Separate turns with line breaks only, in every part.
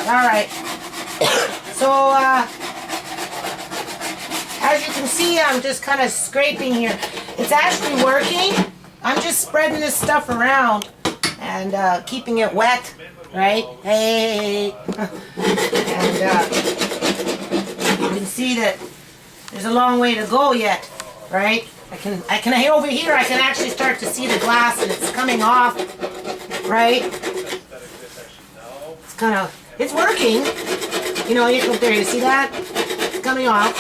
Alright. So, as you can see, I'm just kind of scraping here. It's actually working. I'm just spreading this stuff around and keeping it wet, right? Hey. And you can see that there's a long way to go yet, right? I can over here I can actually start to see the glass and it's coming off, right? It's working. You know, you up there, you see that? It's coming off.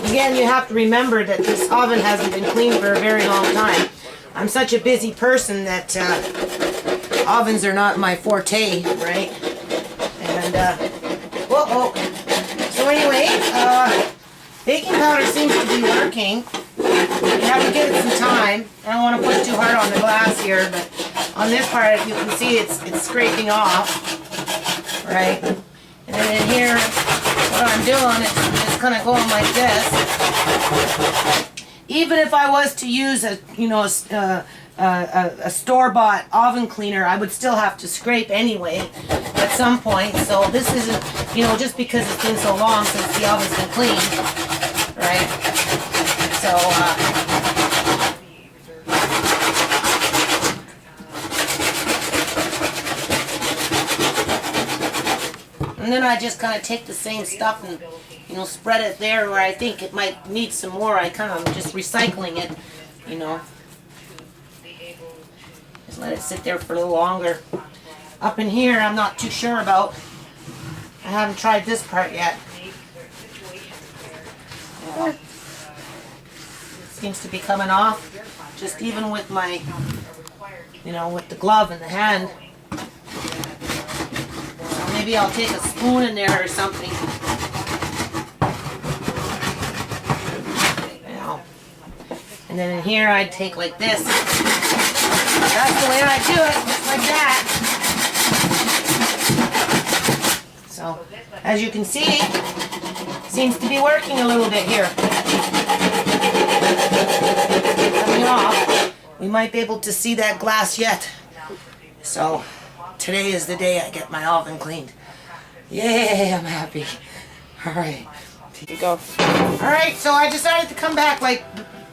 Again, you have to remember that this oven hasn't been cleaned for a very long time. I'm such a busy person that ovens are not my forte, right? And whoa. So anyway, baking powder seems to be working. You have to give it some time. I don't want to push too hard on the glass here, but on this part you can see it's scraping off, right? And then in here, what I'm doing is kind of going like this. Even if I was to use a store-bought oven cleaner, I would still have to scrape anyway at some point. So this isn't, just because it's been so long since the oven's been cleaned, right? So, and then I just kind of take the same stuff and, spread it there where I think it might need some more. I kind of just recycling it, Just let it sit there for a little longer. Up in here, I'm not too sure about. I haven't tried this part yet. Yeah. Seems to be coming off, just even with my, with the glove in the hand. So maybe I'll take a spoon in there or something. And then in here I'd take like this. That's the way I do it, just like that. So, as you can see, seems to be working a little bit here. Coming off. We might be able to see that glass yet. So, today is the day I get my oven cleaned. Yay, I'm happy. Alright, here you go. Alright, so I decided to come back like,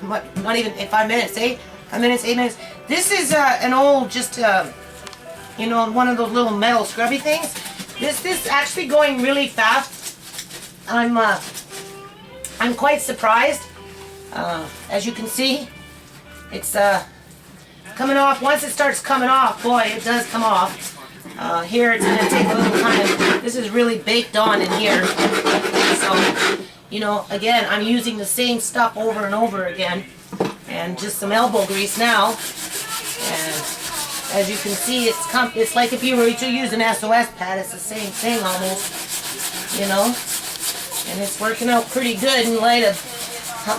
not even 5 minutes, 8 minutes. This is an old, just, one of those little metal scrubby things. This is actually going really fast. I'm quite surprised. As you can see, it's coming off. Once it starts coming off, boy, it does come off. Here it's going to take a little time. This is really baked on in here. So, again, I'm using the same stuff over and over again. And just some elbow grease now. And as you can see, it's like if you were to use an SOS pad. It's the same thing almost, And it's working out pretty good in light of,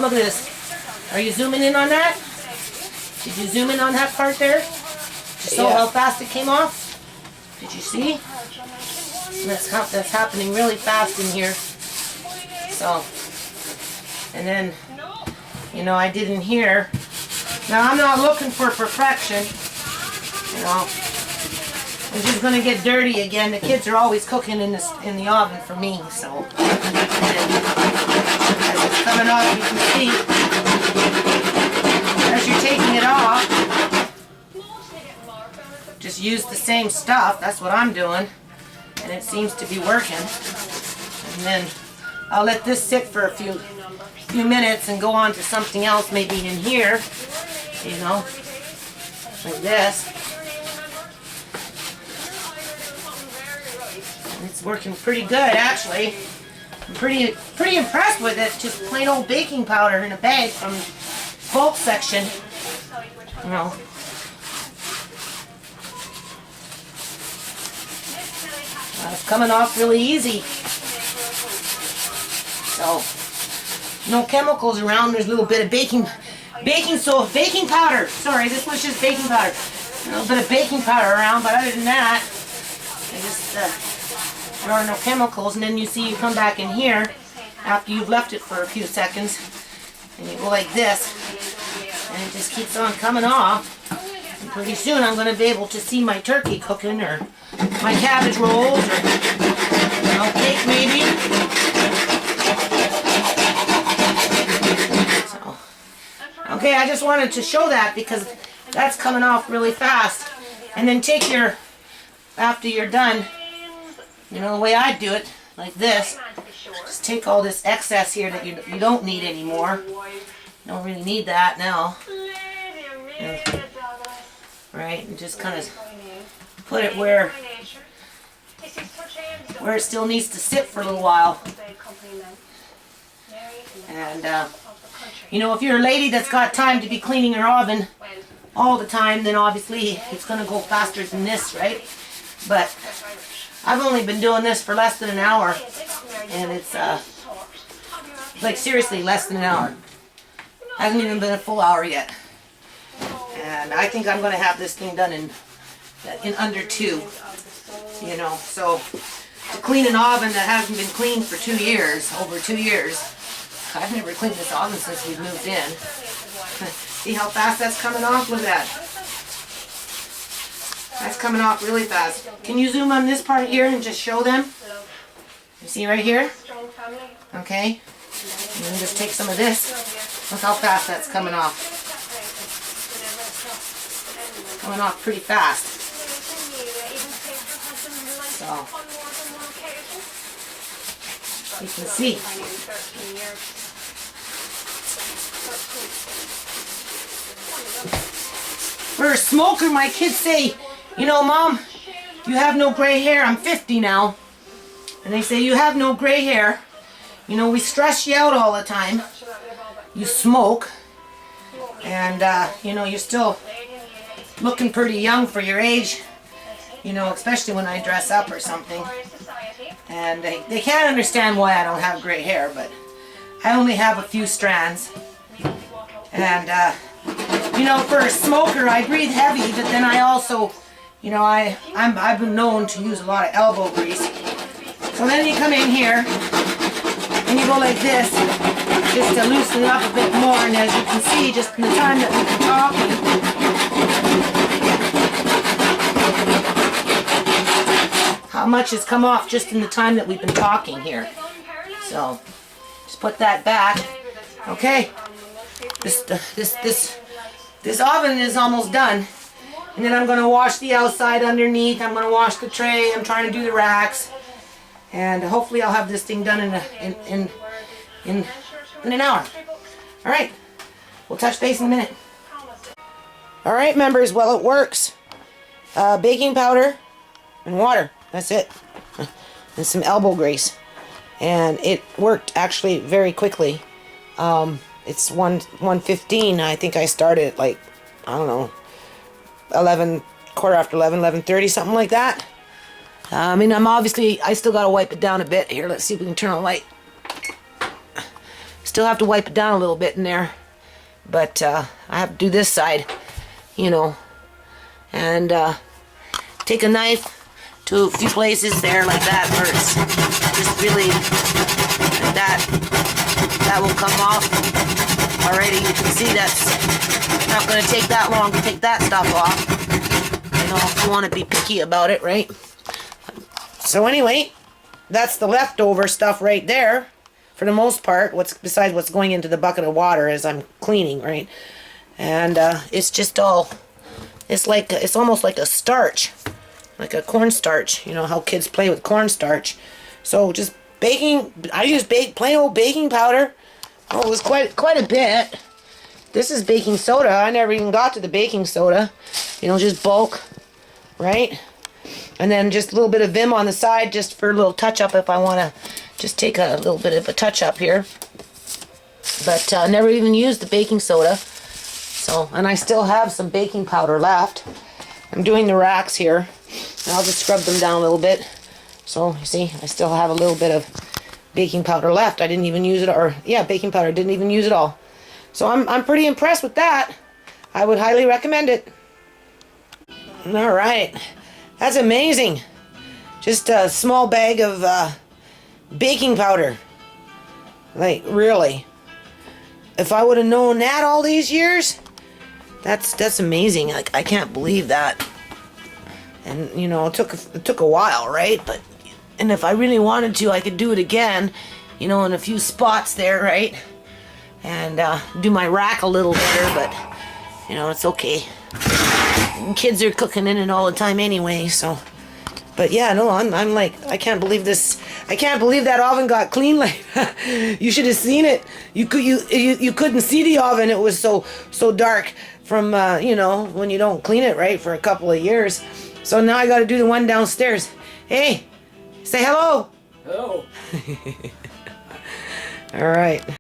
look at this. Are you zooming in on that? Did you zoom in on that part there? You saw how fast it came off? Did you see? And that's happening really fast in here. So, and then, I did in here. Now I'm not looking for perfection. I'm just going to get dirty again. The kids are always cooking in the oven for me, so. And as it's coming off, you can see, as you're taking it off, just use the same stuff. That's what I'm doing, and it seems to be working. And then I'll let this sit for a few minutes and go on to something else, maybe in here, like this. And it's working pretty good, actually. I'm pretty impressed with it. Just plain old baking powder in a bag from bulk section. It's coming off really easy. So, no chemicals around. There's a little bit of baking powder. Sorry, this was just baking powder. A little bit of baking powder around, but other than that, there are no chemicals. And then you see you come back in here after you've left it for a few seconds, and you go like this, and it just keeps on coming off. And pretty soon I'm going to be able to see my turkey cooking, or my cabbage rolls, or I just wanted to show that because that's coming off really fast. And then take your, after you're done, you know the way I do it, like this. Just take all this excess here that you don't need anymore. Don't really need that now. And, right, and just kind of put it where it still needs to sit for a little while. And you know, if you're a lady that's got time to be cleaning her oven all the time, then obviously it's going to go faster than this, right? But I've only been doing this for less than an hour, and it's like seriously less than an hour. Hasn't even been a full hour yet. And I think I'm going to have this thing done in under 2, you know. So to clean an oven that hasn't been cleaned for 2 years, over 2 years, I've never cleaned this oven since we moved in. See how fast that's coming off? Look at that. That's coming off really fast. Can you zoom on this part here and just show them? You see right here? Okay. And then just take some of this. Look how fast that's coming off. Coming off pretty fast. So you can see. For a smoker, my kids say, you know, Mom, you have no gray hair. I'm 50 now. And they say, you have no gray hair. You know, we stress you out all the time. You smoke. And, you know, you're still looking pretty young for your age. You know, especially when I dress up or something. And they can't understand why I don't have gray hair, but I only have a few strands. And, you know, for a smoker, I breathe heavy, but then I also, you know, I've been known to use a lot of elbow grease. So then you come in here, and you go like this, just to loosen it up a bit more, and as you can see, just in the time that we've been talking, how much has come off just in the time that we've been talking here. So, just put that back. Okay, this oven is almost done. And then I'm going to wash the outside underneath. I'm going to wash the tray. I'm trying to do the racks. And hopefully I'll have this thing done in an hour. All right. We'll touch base in a minute. All right, members. Well, it works. Baking powder and water. That's it. And some elbow grease. And it worked actually very quickly. It's 1:15. I think I started at like, I don't know, 11:30, something like that. I mean, I still got to wipe it down a bit. Here, let's see if we can turn on the light. Still have to wipe it down a little bit in there. But I have to do this side, you know. And take a knife to a few places there like that first. Just really, like that. That will come off. Already, you can see that's not going to take that long to take that stuff off. You know, if you want to be picky about it, right? So anyway, that's the leftover stuff right there. For the most part, besides what's going into the bucket of water as I'm cleaning, right? And it's just all, it's almost like a starch, like a cornstarch. You know how kids play with cornstarch. So just baking. I use plain old baking powder. Oh, it was quite a bit. This is baking soda. I never even got to the baking soda. You know, just bulk, right? And then just a little bit of Vim on the side just for a little touch-up if I want to just take a little bit of a touch-up here. But never even used the baking soda. So, and I still have some baking powder left. I'm doing the racks here. And I'll just scrub them down a little bit. So, you see, I still have a little bit of baking powder left. I didn't even use it, or yeah, baking powder, didn't even use it all. So I'm pretty impressed with that. I would highly recommend it. All right, that's amazing. Just a small bag of baking powder. Like, really. If I would have known that all these years, that's amazing. Like, I can't believe that. And you know, it took a while, right? And if I really wanted to, I could do it again, you know, in a few spots there, right? and do my rack a little better, but you know, it's okay. Kids are cooking in it all the time anyway, so. But yeah, no, I'm like, I can't believe this. I can't believe that oven got clean like that. You should have seen it. You couldn't see the oven. It was so dark from you know, when you don't clean it right for a couple of years. So now I got to do the one downstairs. Hey, say hello.
Hello.
All right.